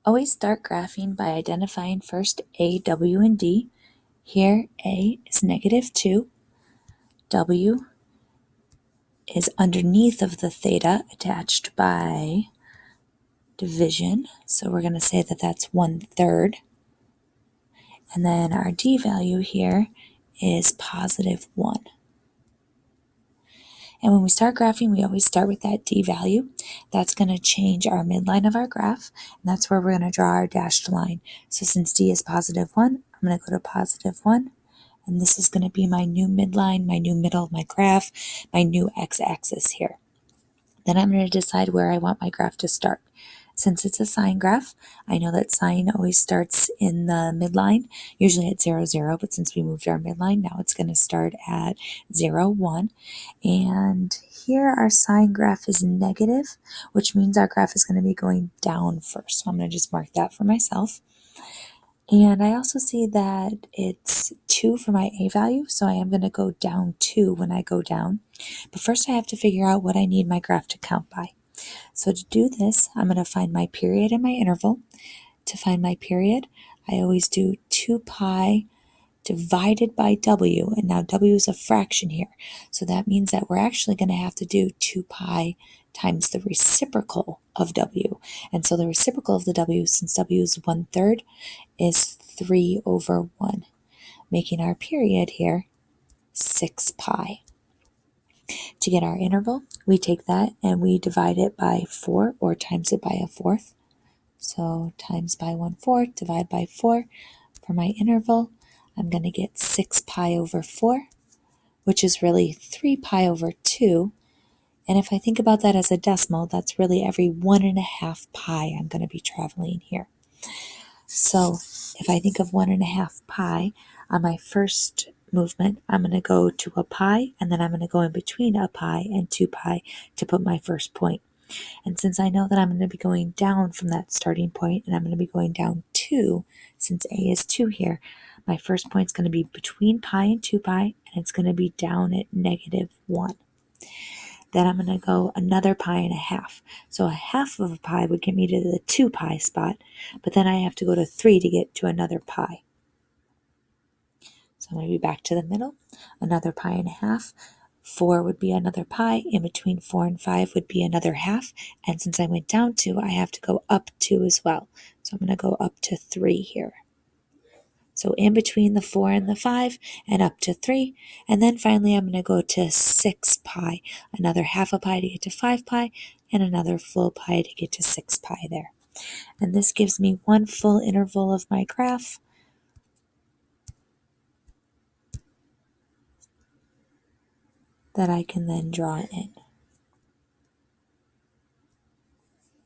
Always start graphing by identifying first A, W, and D. Here, A is -2, W is underneath of the theta attached by division, so we're going to say that that's 1/3. And then our D value here is +1. And when we start graphing, we always start with that D value. That's going to change our midline of our graph, and that's where we're going to draw our dashed line. So since D is +1, I'm going to go to +1, and this is going to be my new midline, my new middle of my graph, my new x-axis here. Then I'm going to decide where I want my graph to start. Since it's a sine graph, I know that sine always starts in the midline, usually at 0, 0, but since we moved our midline, now it's going to start at 0, 1. And here our sine graph is negative, which means our graph is going to be going down first. So I'm going to just mark that for myself. And I also see that it's 2 for my A value, so I am going to go down 2 when I go down. But first I have to figure out what I need my graph to count by. So to do this, I'm going to find my period and my interval. To find my period, I always do 2 pi divided by W, and now W is a fraction here. So that means that we're actually going to have to do 2 pi times the reciprocal of W. And so the reciprocal of the W, since W is 1/3, is 3/1, making our period here 6 pi. To get our interval, we take that and we divide it by 4 or times it by 1/4. So times by 1/4, divide by 4. For my interval, I'm going to get 6 pi over 4, which is really 3 pi over 2. And if I think about that as a decimal, that's really every 1.5 pi I'm going to be traveling here. So if I think of 1.5 pi, on my first movement, I'm going to go to a pi, and then I'm going to go in between a pi and 2 pi to put my first point. And since I know that I'm going to be going down from that starting point, and I'm going to be going down 2, since A is 2 here, my first point is going to be between pi and 2 pi, and it's going to be down at -1. Then I'm going to go another pi and a half. So 1/2 of a pi would get me to the 2 pi spot, but then I have to go to 3 to get to another pi. So I'm going to be back to the middle, another pi and a half. 4 would be another pi. In between 4 and 5 would be another half. And since I went down 2, I have to go up 2 as well. So I'm going to go up to 3 here. So in between the 4 and the 5 and up to 3. And then finally I'm going to go to 6 pi, another half a pi to get to 5 pi, and another full pi to get to 6 pi there. And this gives me one full interval of my graph. That I can then draw in.